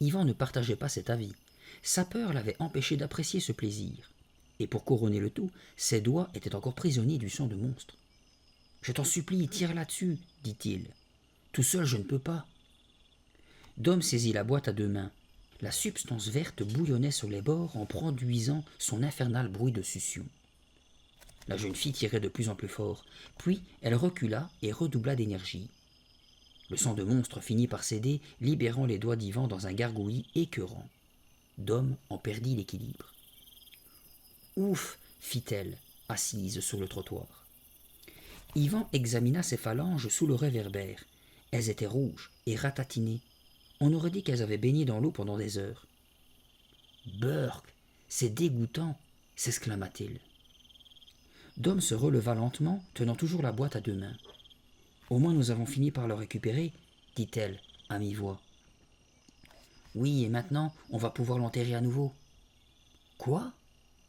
Yvan ne partageait pas cet avis. Sa peur l'avait empêché d'apprécier ce plaisir. Et pour couronner le tout, ses doigts étaient encore prisonniers du sang de monstre. « Je t'en supplie, tire là-dessus, dit-il. Tout seul, je ne peux pas. » Dom saisit la boîte à deux mains. La substance verte bouillonnait sur les bords en produisant son infernal bruit de succion. La jeune fille tirait de plus en plus fort, puis elle recula et redoubla d'énergie. Le sang de monstre finit par céder, libérant les doigts d'Yvan dans un gargouillis écœurant. Dom en perdit l'équilibre. « Ouf !» fit-elle, assise sur le trottoir. Yvan examina ses phalanges sous le réverbère. Elles étaient rouges et ratatinées. On aurait dit qu'elles avaient baigné dans l'eau pendant des heures. « Burk, c'est dégoûtant !» s'exclama-t-il. Dom se releva lentement, tenant toujours la boîte à deux mains. « Au moins nous avons fini par le récupérer, » dit-elle à mi-voix. « Oui, et maintenant on va pouvoir l'enterrer à nouveau. »« Quoi ?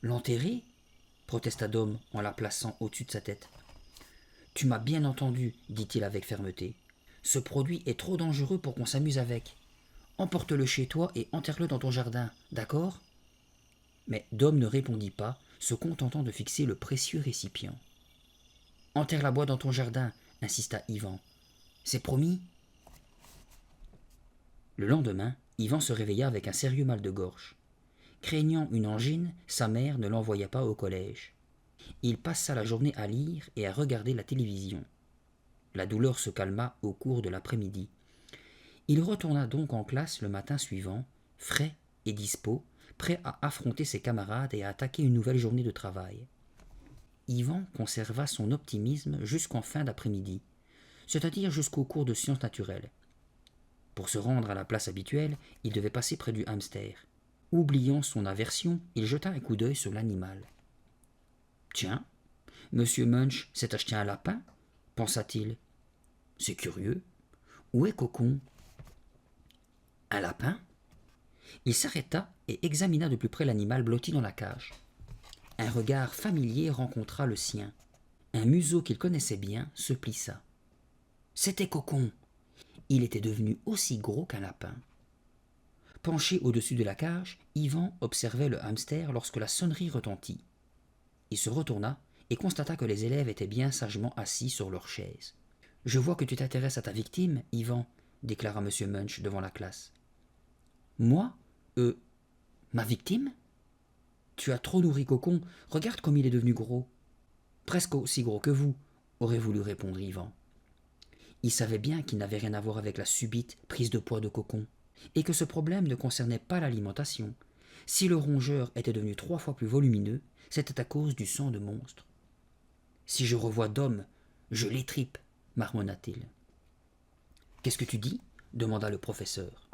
L'enterrer ?» protesta Dom en la plaçant au-dessus de sa tête. « Tu m'as bien entendu, » dit-il avec fermeté. « Ce produit est trop dangereux pour qu'on s'amuse avec. Emporte-le chez toi et enterre-le dans ton jardin, d'accord ?» Mais Dom ne répondit pas, se contentant de fixer le précieux récipient. « Enterre la boîte dans ton jardin, » insista Yvan. « C'est promis ?» Le lendemain, Yvan se réveilla avec un sérieux mal de gorge. Craignant une angine, sa mère ne l'envoya pas au collège. Il passa la journée à lire et à regarder la télévision. La douleur se calma au cours de l'après-midi. Il retourna donc en classe le matin suivant, frais et dispos, prêt à affronter ses camarades et à attaquer une nouvelle journée de travail. Yvan conserva son optimisme jusqu'en fin d'après-midi, c'est-à-dire jusqu'au cours de sciences naturelles. Pour se rendre à la place habituelle, il devait passer près du hamster. Oubliant son aversion, il jeta un coup d'œil sur l'animal. « Tiens, Monsieur Munch s'est acheté un lapin, pensa-t-il. C'est curieux. Où est Cocon ? Un lapin ? Il s'arrêta et examina de plus près l'animal blotti dans la cage. Un regard familier rencontra le sien. Un museau qu'il connaissait bien se plissa. C'était Cocon. Il était devenu aussi gros qu'un lapin. Penché au-dessus de la cage, Yvan observait le hamster lorsque la sonnerie retentit. Il se retourna et constata que les élèves étaient bien sagement assis sur leurs chaises. « Je vois que tu t'intéresses à ta victime, Yvan, » déclara M. Munch devant la classe. « Moi ? Ma victime ? Tu as trop nourri Cocon, regarde comme il est devenu gros. »« Presque aussi gros que vous, » aurait voulu répondre Yvan. Il savait bien qu'il n'avait rien à voir avec la subite prise de poids de Cocon, et que ce problème ne concernait pas l'alimentation. Si le rongeur était devenu 3 fois plus volumineux, c'était à cause du sang de monstre. « Si je revois Dom, je l'étripe, » marmonna-t-il. « Qu'est-ce que tu dis ?» demanda le professeur.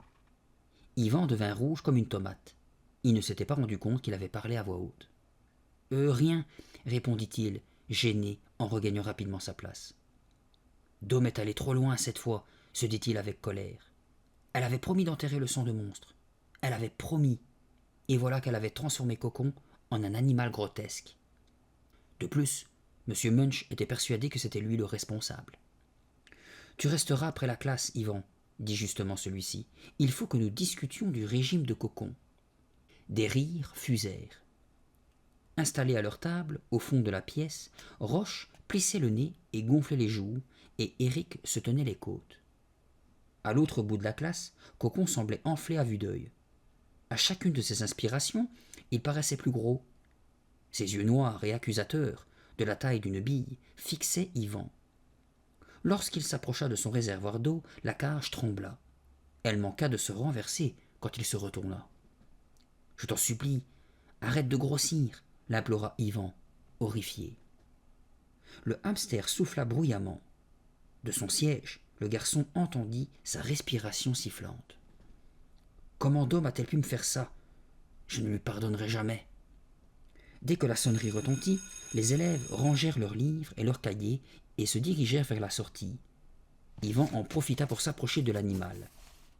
Yvan devint rouge comme une tomate. Il ne s'était pas rendu compte qu'il avait parlé à voix haute. « Rien, » répondit-il, gêné en regagnant rapidement sa place. « Dom est allé trop loin cette fois, » se dit-il avec colère. Elle avait promis d'enterrer le sang de monstre. Elle avait promis. Et voilà qu'elle avait transformé Cocon en un animal grotesque. De plus, M. Munch était persuadé que c'était lui le responsable. « Tu resteras après la classe, Yvan, » dit justement celui-ci. « Il faut que nous discutions du régime de Cocon. » Des rires fusèrent. Installés à leur table, au fond de la pièce, Roche plissait le nez et gonflait les joues, et Éric se tenait les côtes. À l'autre bout de la classe, Cocon semblait enflé à vue d'œil. À chacune de ses inspirations, il paraissait plus gros. Ses yeux noirs et accusateurs, de la taille d'une bille, fixaient Yvan. Lorsqu'il s'approcha de son réservoir d'eau, la cage trembla. Elle manqua de se renverser quand il se retourna. « Je t'en supplie, arrête de grossir !» l'implora Yvan, horrifié. Le hamster souffla bruyamment. De son siège, le garçon entendit sa respiration sifflante. « Comment Dom a-t-elle pu me faire ça ? Je ne lui pardonnerai jamais. » Dès que la sonnerie retentit, les élèves rangèrent leurs livres et leurs cahiers et se dirigèrent vers la sortie. Yvan en profita pour s'approcher de l'animal.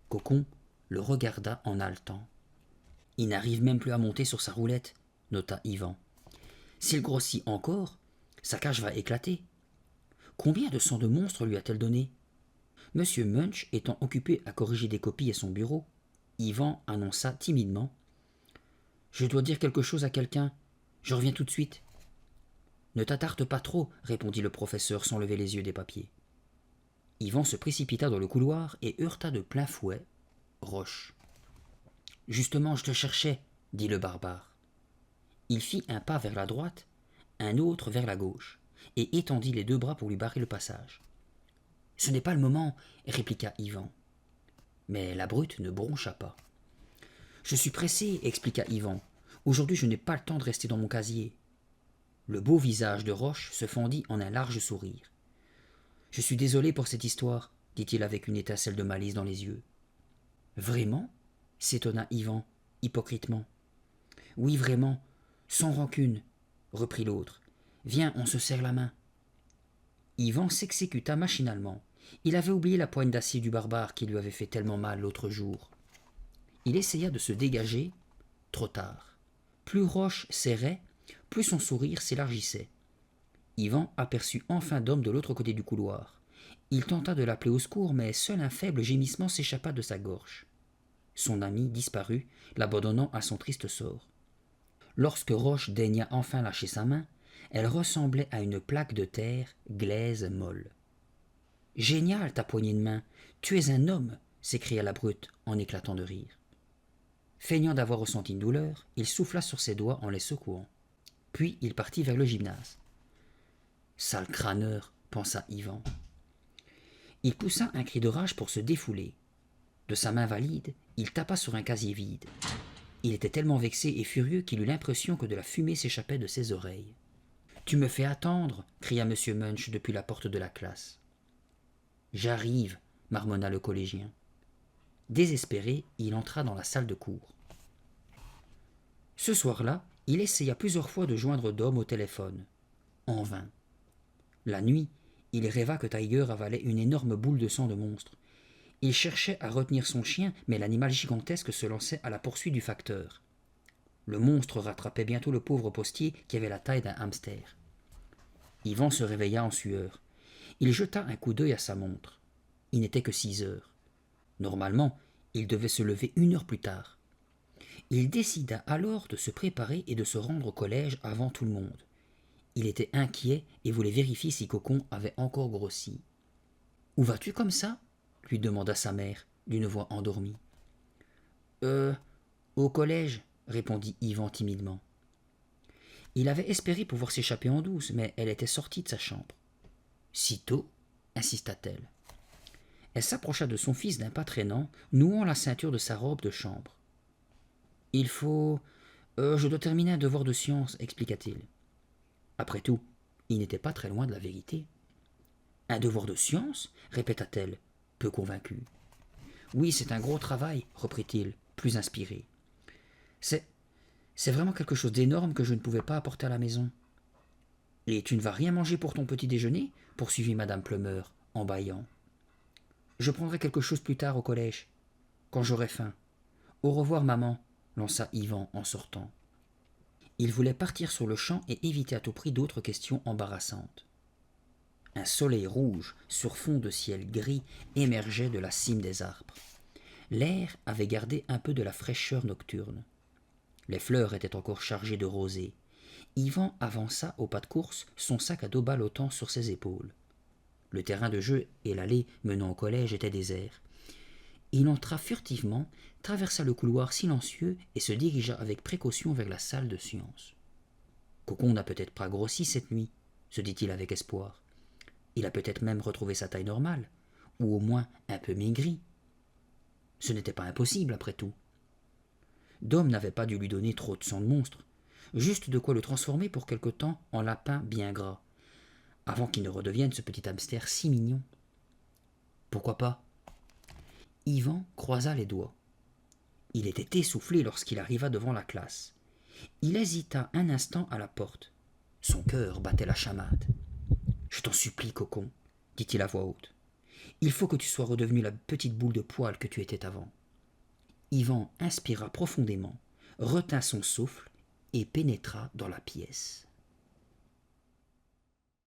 Cocon le regarda en haletant. « Il n'arrive même plus à monter sur sa roulette, » nota Yvan. « S'il grossit encore, sa cage va éclater. Combien de sang de monstre lui a-t-elle donné ?» Monsieur Munch étant occupé à corriger des copies à son bureau, Yvan annonça timidement : « Je dois dire quelque chose à quelqu'un. Je reviens tout de suite. » « Ne t'attarde pas trop, répondit le professeur sans lever les yeux des papiers. Yvan se précipita dans le couloir et heurta de plein fouet Roche. « Justement, je te cherchais, dit le barbare. Il fit un pas vers la droite, un autre vers la gauche, et étendit les deux bras pour lui barrer le passage. « Ce n'est pas le moment, répliqua Yvan. Mais la brute ne broncha pas. « Je suis pressé, expliqua Yvan. Aujourd'hui, je n'ai pas le temps de rester dans mon casier. » Le beau visage de Roche se fendit en un large sourire. « Je suis désolé pour cette histoire, dit-il avec une étincelle de malice dans les yeux. « Vraiment » s'étonna Yvan, hypocritement. « Oui, vraiment, sans rancune, reprit l'autre. Viens, on se serre la main. » Yvan s'exécuta machinalement. Il avait oublié la poigne d'acier du barbare qui lui avait fait tellement mal l'autre jour. Il essaya de se dégager, trop tard. Plus Roche serrait, plus son sourire s'élargissait. Yvan aperçut enfin Dom de l'autre côté du couloir. Il tenta de l'appeler au secours, mais seul un faible gémissement s'échappa de sa gorge. Son ami disparut, l'abandonnant à son triste sort. Lorsque Roche daigna enfin lâcher sa main, elle ressemblait à une plaque de terre glaise molle. « Génial, ta poignée de main. Tu es un homme !» s'écria la brute en éclatant de rire. Feignant d'avoir ressenti une douleur, il souffla sur ses doigts en les secouant. Puis il partit vers le gymnase. « Sale crâneur !» pensa Yvan. Il poussa un cri de rage pour se défouler. De sa main valide, il tapa sur un casier vide. Il était tellement vexé et furieux qu'il eut l'impression que de la fumée s'échappait de ses oreilles. « Tu me fais attendre !» cria M. Munch depuis la porte de la classe. « J'arrive !» marmonna le collégien. Désespéré, il entra dans la salle de cours. Ce soir-là, il essaya plusieurs fois de joindre Dom au téléphone. En vain. La nuit, il rêva que Tiger avalait une énorme boule de sang de monstre. Il cherchait à retenir son chien, mais l'animal gigantesque se lançait à la poursuite du facteur. Le monstre rattrapait bientôt le pauvre postier qui avait la taille d'un hamster. Yvan se réveilla en sueur. Il jeta un coup d'œil à sa montre. Il n'était que 6 heures. Normalement, il devait se lever 1 heure plus tard. Il décida alors de se préparer et de se rendre au collège avant tout le monde. Il était inquiet et voulait vérifier si Cocon avait encore grossi. « Où vas-tu comme ça ?» lui demanda sa mère, d'une voix endormie. « Au collège » répondit Yvan timidement. Il avait espéré pouvoir s'échapper en douce, mais elle était sortie de sa chambre. « Si tôt ?» insista-t-elle. Elle s'approcha de son fils d'un pas traînant, nouant la ceinture de sa robe de chambre. « Il faut... je dois terminer un devoir de science, expliqua-t-il. Après tout, il n'était pas très loin de la vérité. « Un devoir de science ?» répéta-t-elle, peu convaincue. « Oui, c'est un gros travail, reprit-il, plus inspiré. C'est vraiment quelque chose d'énorme que je ne pouvais pas apporter à la maison. »« Et tu ne vas rien manger pour ton petit déjeuner ?» poursuivit madame Plummer, en bâillant. « Je prendrai quelque chose plus tard au collège, quand j'aurai faim. Au revoir, maman, lança Yvan en sortant. Il voulait partir sur le champ et éviter à tout prix d'autres questions embarrassantes. Un soleil rouge sur fond de ciel gris émergeait de la cime des arbres. L'air avait gardé un peu de la fraîcheur nocturne. Les fleurs étaient encore chargées de rosée. Yvan avança au pas de course, son sac à dos ballottant sur ses épaules. Le terrain de jeu et l'allée menant au collège étaient déserts. Il entra furtivement, traversa le couloir silencieux et se dirigea avec précaution vers la salle de science. « Cocon n'a peut-être pas grossi cette nuit, se dit-il avec espoir. Il a peut-être même retrouvé sa taille normale, ou au moins un peu maigri. Ce n'était pas impossible, après tout. Dom n'avait pas dû lui donner trop de sang de monstre, juste de quoi le transformer pour quelque temps en lapin bien gras, avant qu'il ne redevienne ce petit hamster si mignon. Pourquoi pas? Yvan croisa les doigts. Il était essoufflé lorsqu'il arriva devant la classe. Il hésita un instant à la porte. Son cœur battait la chamade. « Je t'en supplie, cocon, dit-il à voix haute. Il faut que tu sois redevenu la petite boule de poil que tu étais avant. Yvan inspira profondément, retint son souffle et pénétra dans la pièce.